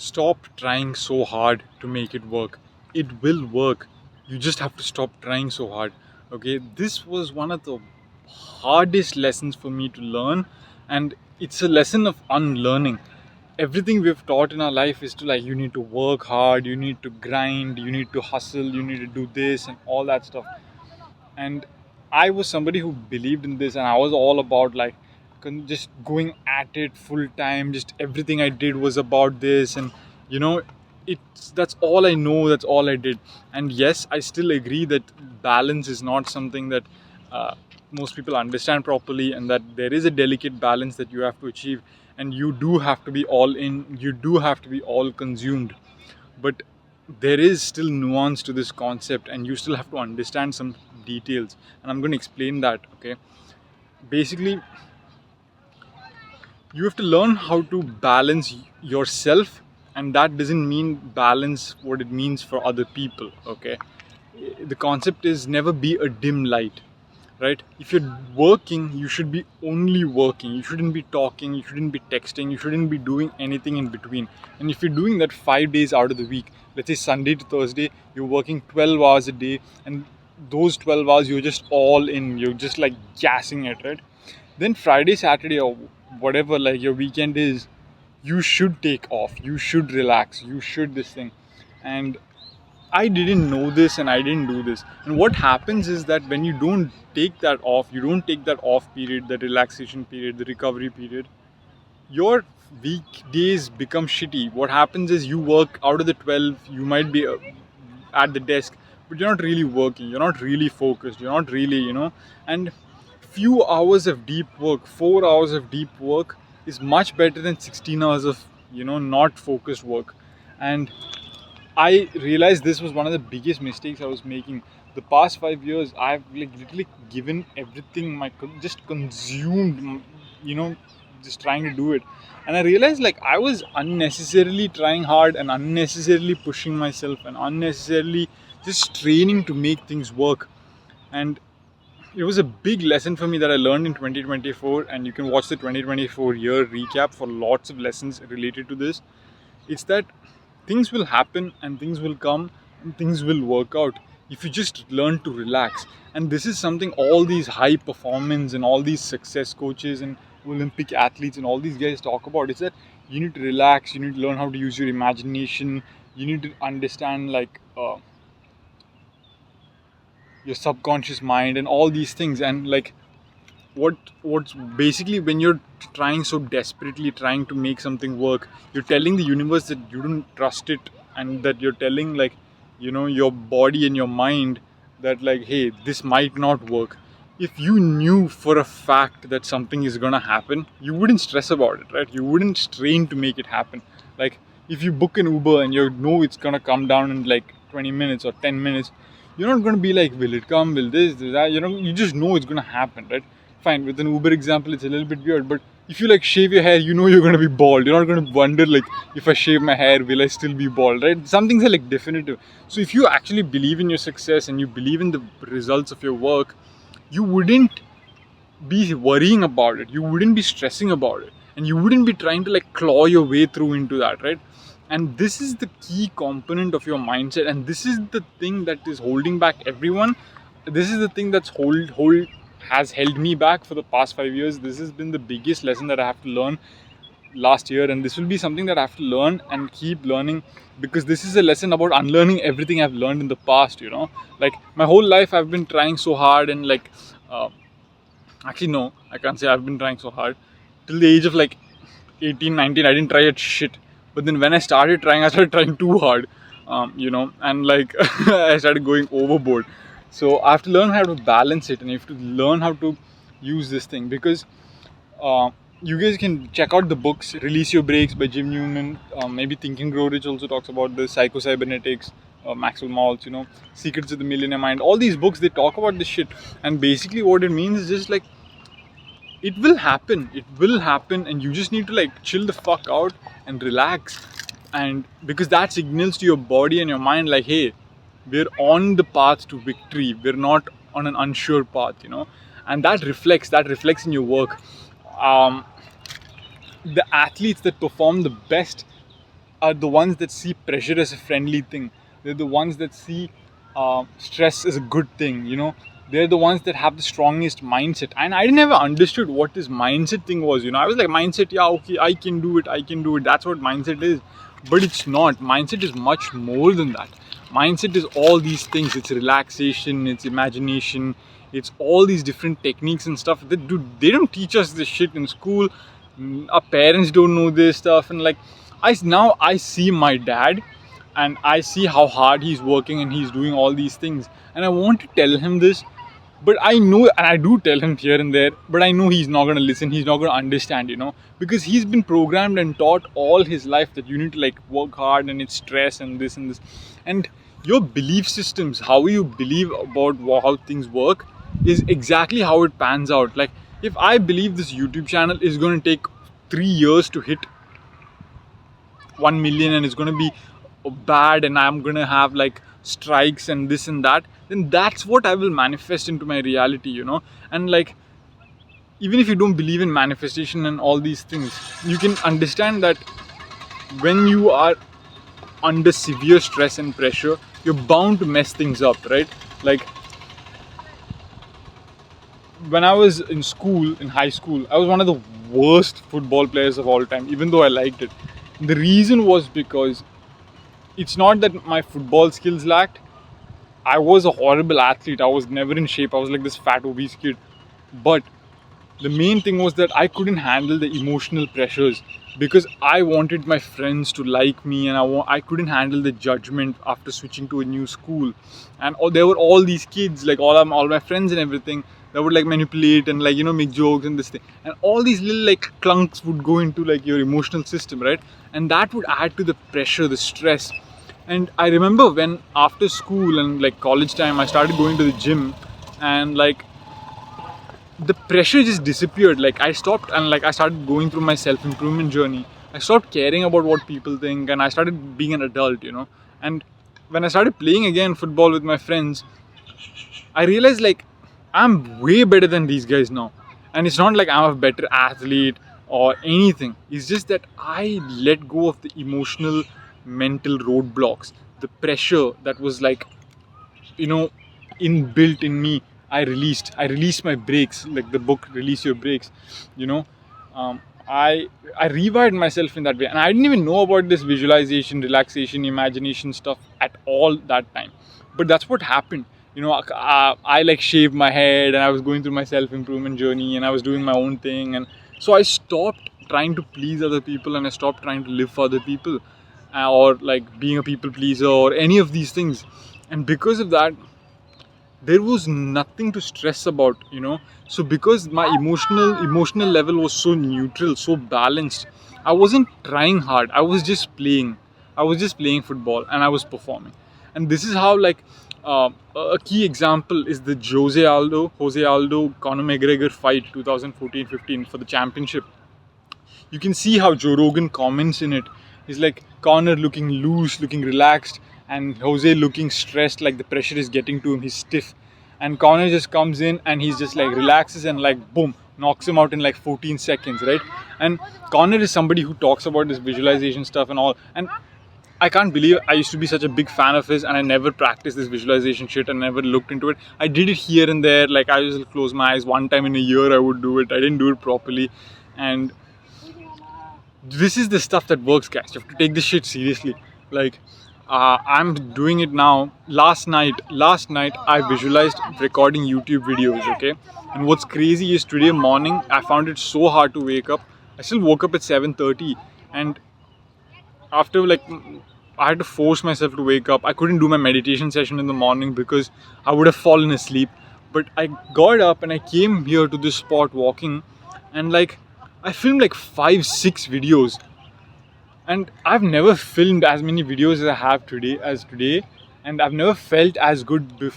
stop trying so hard to make it work. It will work. You just have to stop trying so hard. Okay, this was one of the hardest lessons for me to learn, and it's a lesson of unlearning. Everything we've taught in our life is to, like, you need to work hard, you need to grind, you need to hustle, you need to do this and all that stuff. And I was somebody who believed in this, and I was all about, like, just going at it full time. Just everything I did was about this, and you know, it's that's all I know, that's all I did. And yes, I still agree that balance is not something that most people understand properly, and that there is a delicate balance that you have to achieve, and you do have to be all in, you do have to be all consumed. But there is still nuance to this concept, and you still have to understand some details, and I'm going to explain that. Okay, basically, you have to learn how to balance yourself, and that doesn't mean balance what it means for other people. Okay, the concept is never be a dim light, right? If you're working, you should be only working. You shouldn't be talking, you shouldn't be texting, you shouldn't be doing anything in between. And if you're doing that 5 days out of the week, let's say Sunday to Thursday, you're working 12 hours a day, and those 12 hours you're just all in, you're just like gassing it, right? Then Friday, Saturday, or whatever, like, your weekend is, you should take off, you should relax, you should this thing. And I didn't know this, and I didn't do this. And what happens is that when you don't take that off, you don't take that off period, the relaxation period, the recovery period, your weekdays become shitty. What happens is, you work out of the 12, you might be at the desk, but you're not really working, you're not really focused, you're not really, and few hours of deep work, 4 hours of deep work is much better than 16 hours of, not focused work. And I realized this was one of the biggest mistakes I was making. The past 5 years, I've, like, literally given everything, just consumed, you know, just trying to do it. And I realized, like, I was unnecessarily trying hard and unnecessarily pushing myself and unnecessarily just training to make things work. And it was a big lesson for me that I learned in 2024. And you can watch the 2024 year recap for lots of lessons related to this. It's that things will happen and things will come and things will work out if you just learn to relax. And this is something all these high performance and all these success coaches and Olympic athletes and all these guys talk about, is that you need to relax, you need to learn how to use your imagination, you need to understand, like, your subconscious mind and all these things. And, like, what's basically, when you're trying so desperately trying to make something work, you're telling the universe that you don't trust it, and that you're telling, like, your body and your mind that, like, hey, this might not work. If you knew for a fact that something is gonna happen, you wouldn't stress about it, right? You wouldn't strain to make it happen. Like, if you book an Uber and you know it's gonna come down in like 20 minutes or 10 minutes, you're not gonna be like, will it come, will this, that, you just know it's gonna happen, right? Fine, with an Uber example, it's a little bit weird, but if you, like, shave your hair, you're gonna be bald. You're not gonna wonder, like, if I shave my hair, will I still be bald, right? Some things are, like, definitive. So if you actually believe in your success and you believe in the results of your work, you wouldn't be worrying about it, you wouldn't be stressing about it, and you wouldn't be trying to, like, claw your way through into that, right? And this is the key component of your mindset, and this is the thing that is holding back everyone. This is the thing that's has held me back for the past 5 years. This has been the biggest lesson that I have to learn last year, and this will be something that I have to learn and keep learning, because this is a lesson about unlearning everything I've learned in the past. Like, my whole life I've been trying so hard, and, like, actually, no, I can't say I've been trying so hard. Till the age of, like, 18, 19, I didn't try at shit. But then when I started trying too hard, and, like, I started going overboard. So I have to learn how to balance it, and you have to learn how to use this thing, because you guys can check out the books, Release Your Brakes by Jim Newman. Maybe Think and Grow Rich also talks about this, Psycho-Cybernetics, Maxwell Maltz, Secrets of the Millionaire Mind. All these books, they talk about this shit. And basically what it means is just, like, it will happen, and you just need to, like, chill the fuck out and relax. And because that signals to your body and your mind, like, hey, we're on the path to victory, we're not on an unsure path, and that reflects in your work. The athletes that perform the best are the ones that see pressure as a friendly thing. They're the ones that see stress as a good thing. They're the ones that have the strongest mindset. And I never understood what this mindset thing was. I was like, mindset, yeah, okay, I can do it, I can do it. That's what mindset is. But it's not. Mindset is much more than that. Mindset is all these things. It's relaxation, it's imagination, it's all these different techniques and stuff. They don't teach us this shit in school. Our parents don't know this stuff. And like, I see my dad, and I see how hard he's working and he's doing all these things. And I want to tell him this, but I know, and I do tell him here and there, but I know he's not going to listen, he's not going to understand, because he's been programmed and taught all his life that you need to like work hard and it's stress and this and this. And your belief systems, how you believe about how things work, is exactly how it pans out. Like, if I believe this YouTube channel is going to take 3 years to hit 1 million, and it's going to be bad, and I'm going to have like strikes and this and that, then that's what I will manifest into my reality. And like, even if you don't believe in manifestation and all these things, you can understand that when you are under severe stress and pressure, you're bound to mess things up, right? Like, when I was in high school, I was one of the worst football players of all time, even though I liked it. The reason was because it's not that my football skills lacked. I was a horrible athlete. I was never in shape. I was like this fat, obese kid. But the main thing was that I couldn't handle the emotional pressures, because I wanted my friends to like me, and I couldn't handle the judgment after switching to a new school. And there were all these kids, like all my friends and everything, that would like manipulate and like make jokes and this thing, and all these little like clunks would go into like your emotional system, right? And that would add to the pressure, the stress. And I remember when after school and like college time, I started going to the gym, and like the pressure just disappeared. Like, I stopped, and like I started going through my self-improvement journey. I stopped caring about what people think, and I started being an adult. And when I started playing again football with my friends, I realized like I'm way better than these guys now. And it's not like I'm a better athlete or anything. It's just that I let go of the emotional, mental roadblocks, the pressure that was like, inbuilt in me. I released my brakes, like the book Release Your Brakes. I rewired myself in that way, and I didn't even know about this visualization, relaxation, imagination stuff at all that time. But that's what happened. I like shaved my head, and I was going through my self-improvement journey, and I was doing my own thing. And so I stopped trying to please other people, and I stopped trying to live for other people, or like being a people pleaser or any of these things. And because of that, there was nothing to stress about. So because my emotional level was so neutral, so balanced, I wasn't trying hard. I was just playing football, and I was performing. And this is how, like, a key example is the Jose Aldo Conor McGregor fight 2014-15 for the championship. You can see how Joe Rogan comments in it. He's like, Conor looking loose, looking relaxed, and Jose looking stressed, like the pressure is getting to him, he's stiff. And Conor just comes in, and he's just like relaxes, and like boom, knocks him out in like 14 seconds, right? And Conor is somebody who talks about this visualization stuff and all. And I can't believe I used to be such a big fan of his, and I never practiced this visualization shit and never looked into it. I did it here and there, like I just close my eyes one time in a year, I would do it. I didn't do it properly. And this is the stuff that works, guys. You have to take this shit seriously. Like, I'm doing it now. Last night I visualized recording YouTube videos, okay? And what's crazy is today morning I found it so hard to wake up. I still woke up at 7:30, and after like I had to force myself to wake up. I couldn't do my meditation session in the morning because I would have fallen asleep. But I got up and I came here to this spot walking, and like I filmed like 5-6 videos. And I've never filmed as many videos as I have today, and I've never felt as good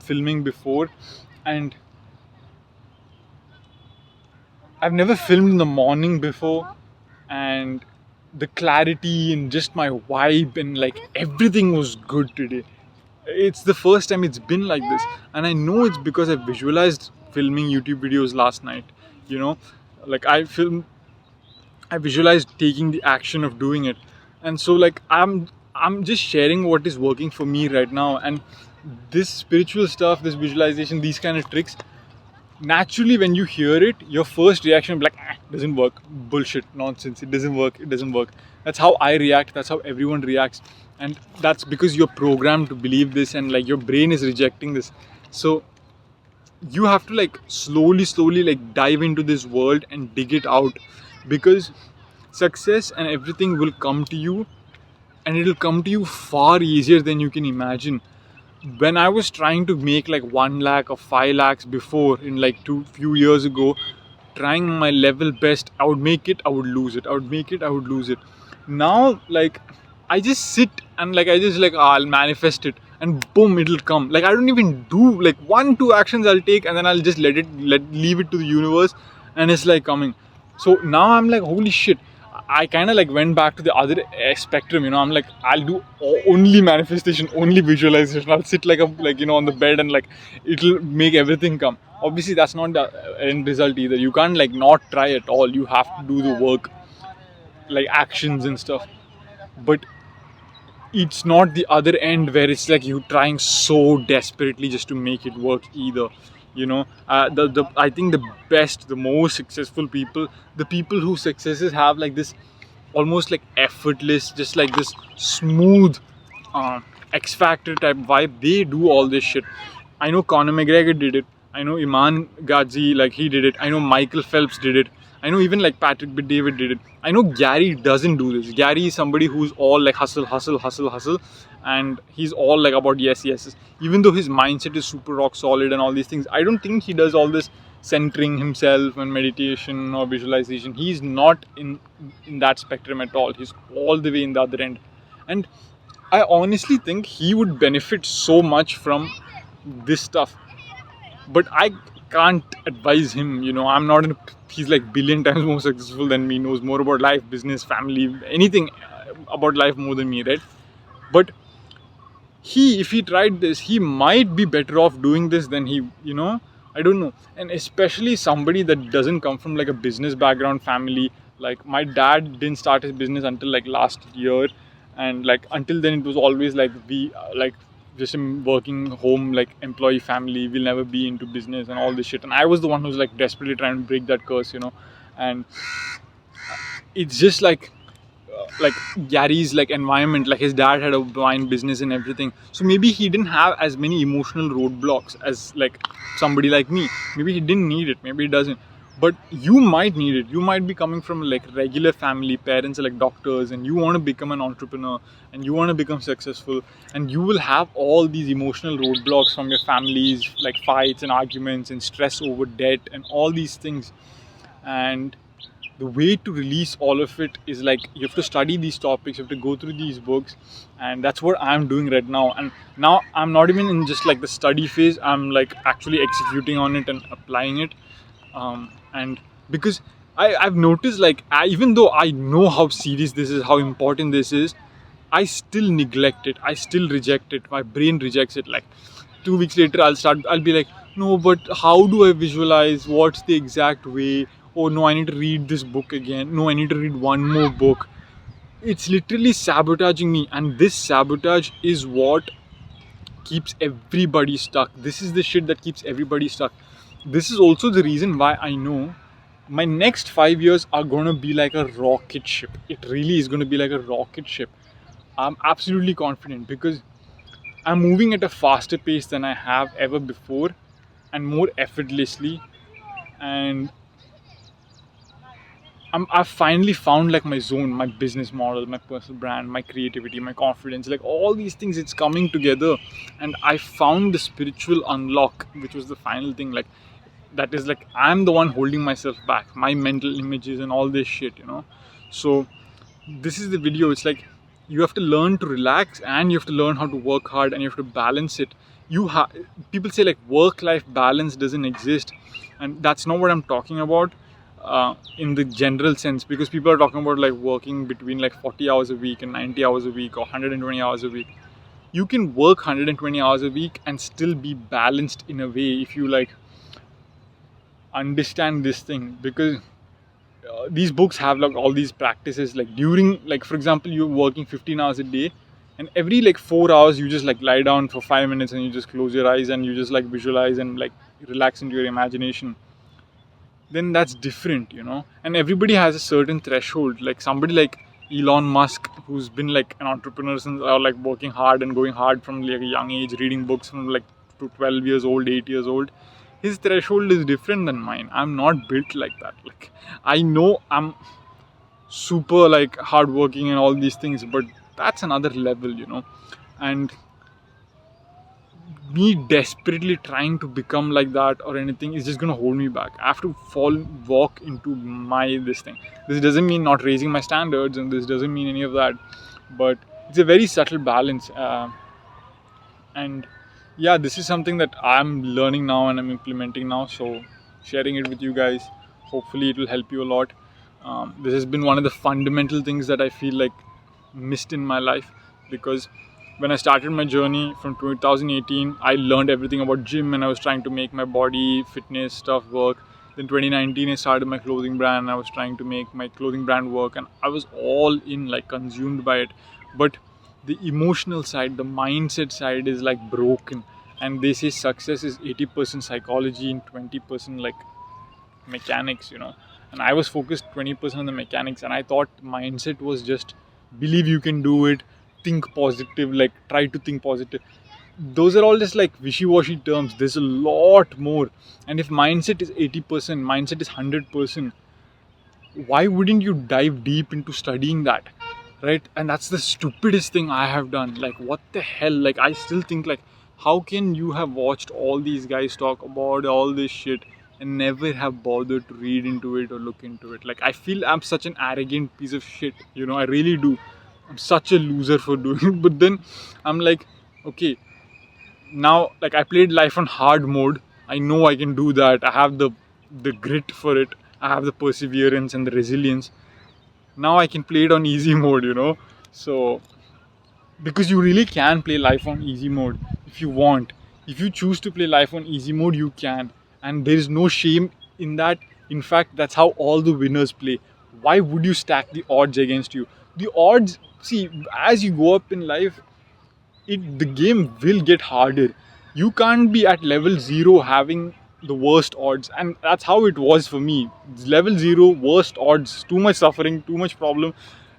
filming before. And I've never filmed in the morning before, and the clarity and just my vibe and like everything was good today. It's the first time it's been like this, and I know it's because I visualized filming YouTube videos last night. Like I visualized taking the action of doing it. And so like I'm just sharing what is working for me right now. And this spiritual stuff, this visualization, these kind of tricks, naturally when you hear it, your first reaction will be like, doesn't work, bullshit, nonsense, it doesn't work, it doesn't work. That's how I react, that's how everyone reacts. And that's because you're programmed to believe this, and like your brain is rejecting this. So you have to like slowly like dive into this world and dig it out, because success and everything will come to you, and it'll come to you far easier than you can imagine. When I was trying to make like 1 lakh or 5 lakhs before, in like two few years ago, trying my level best, I would make it, I would lose it, I would make it, I would lose it. Now like I just sit and like I just like, I'll manifest it and boom, it'll come. Like I don't even do like 1 2 actions I'll take, and then I'll just leave it to the universe, and it's like coming. So now I'm like, holy shit, I kind of like went back to the other spectrum. I'm like, I'll do only manifestation, only visualization. I'll sit like on the bed, and like it'll make everything come. Obviously that's not the end result either. You can't like not try at all. You have to do the work, like actions and stuff. But it's not the other end where it's like you trying so desperately just to make it work either. The I think the best, the most successful people, the people whose successes have like this almost like effortless, just like this smooth X Factor type vibe, they do all this shit. I know Conor McGregor did it. I know Iman Ghazi, like he did it. I know Michael Phelps did it. I know even like Patrick David did it. I know Gary doesn't do this. Gary is somebody who's all like hustle, hustle, hustle, hustle, and he's all like about yes, yes. Even though his mindset is super rock solid and all these things, I don't think he does all this centering himself and meditation or visualization. He's not in that spectrum at all. He's all the way in the other end, and I honestly think he would benefit so much from this stuff. But I can't advise him. I'm not in. He's like billion times more successful than me. Knows more about life, business, family, anything about life more than me, right? But if he tried this, he might be better off doing this than he. I don't know. And especially somebody that doesn't come from like a business background family. Like my dad didn't start his business until like last year, and like until then it was always like we like just a working home like employee family, will never be into business and all this shit. And I was the one who's like desperately trying to break that curse. And it's just like Gary's like environment, like his dad had a wine business and everything, so maybe he didn't have as many emotional roadblocks as like somebody like me. Maybe he didn't need it, maybe he doesn't. But you might need it. You might be coming from like regular family, parents are like doctors, and you want to become an entrepreneur and you want to become successful, and you will have all these emotional roadblocks from your families, like fights and arguments and stress over debt and all these things. And the way to release all of it is like you have to study these topics, you have to go through these books, and that's what I'm doing right now. And now I'm not even in just like the study phase, I'm like actually executing on it and applying it. And because I've noticed like even though I know how serious this is, how important this is, I still neglect it, I still reject it, my brain rejects it. Like 2 weeks later I'll be like, no, but how do I visualize, what's the exact way? Oh no, I need to read this book again, no, I need to read one more book. It's literally sabotaging me, and this sabotage is what keeps everybody stuck. This is the shit that keeps everybody stuck. This is also the reason why I know my next 5 years are gonna be like a rocket ship. It really is gonna be like a rocket ship. I'm absolutely confident because I'm moving at a faster pace than I have ever before, and more effortlessly. And I've finally found like my zone, my business model, my personal brand, my creativity, my confidence, like all these things, it's coming together. And I found the spiritual unlock, which was the final thing. Like that is like I'm the one holding myself back, my mental images and all this shit. So this is the video. It's like you have to learn to relax, and you have to learn how to work hard, and you have to balance it. People say like work-life balance doesn't exist, and that's not what I'm talking about. In the general sense, because people are talking about like working between like 40 hours a week and 90 hours a week or 120 hours a week. You can work 120 hours a week and still be balanced in a way if you like understand this thing. Because these books have like all these practices, like during, like for example, you're working 15 hours a day, and every like 4 hours you just like lie down for 5 minutes and you just close your eyes and you just like visualize and like relax into your imagination. Then that's different, you know. And everybody has a certain threshold. Like somebody like Elon Musk, who's been like an entrepreneur since, or like working hard and going hard from like a young age, reading books from like to 12 years old, 8 years old. His threshold is different than mine. I'm not built like that. Like, I know I'm super like hardworking and all these things, but that's another level, you know. And me desperately trying to become like that or anything is just gonna hold me back. I have to walk into my this thing. This doesn't mean not raising my standards, and this doesn't mean any of that, but it's a very subtle balance. And yeah, this is something that I'm learning now and I'm implementing now. So sharing it with you guys. Hopefully, it will help you a lot. This has been one of the fundamental things that I feel like missed in my life, because when I started my journey from 2018, I learned everything about gym and I was trying to make my body fitness stuff work. Then 2019, I started my clothing brand and I was trying to make my clothing brand work, and I was all in, like consumed by it. But the emotional side, the mindset side is like broken. And they say success is 80% psychology and 20% like mechanics, you know. And I was focused 20% on the mechanics, and I thought mindset was just believe you can do it, think positive, like try to think positive. Those are all just like wishy-washy terms. There's a lot more. And if mindset is 80%, mindset is 100%, why wouldn't you dive deep into studying that, right? And that's the stupidest thing I have done. Like, what the hell? Like, I still think like, how can you have watched all these guys talk about all this shit and never have bothered to read into it or look into it? Like, I feel I'm such an arrogant piece of shit, you know. I really do. I'm such a loser for doing it. But then I'm like, okay, now like I played life on hard mode. I know I can do that. I have the grit for it. I have the perseverance and the resilience. Now I can play it on easy mode, you know. So because you really can play life on easy mode if you want. If you choose to play life on easy mode, you can, and there is no shame in that. In fact, that's how all the winners play. Why would you stack the odds against you? The odds, see, as you go up in life, the game will get harder. You can't be at level 0 having the worst odds, and that's how it was for me. Level 0, worst odds, too much suffering, too much problem,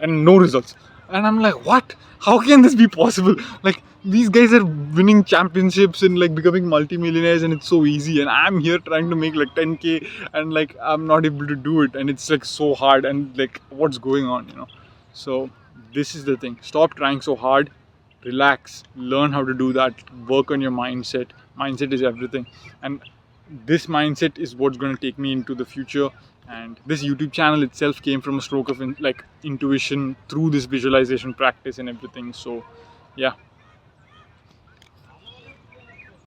and no results. And I'm like, what? How can this be possible? Like, these guys are winning championships and like becoming multimillionaires, and it's so easy, and I'm here trying to make like 10k, and like I'm not able to do it, and it's like so hard, and like what's going on, you know? So this is the thing. Stop trying so hard. Relax, learn how to do that, work on your mindset. Mindset is everything, and this mindset is what's going to take me into the future. And this YouTube channel itself came from a stroke of like intuition through this visualization practice and everything. So yeah,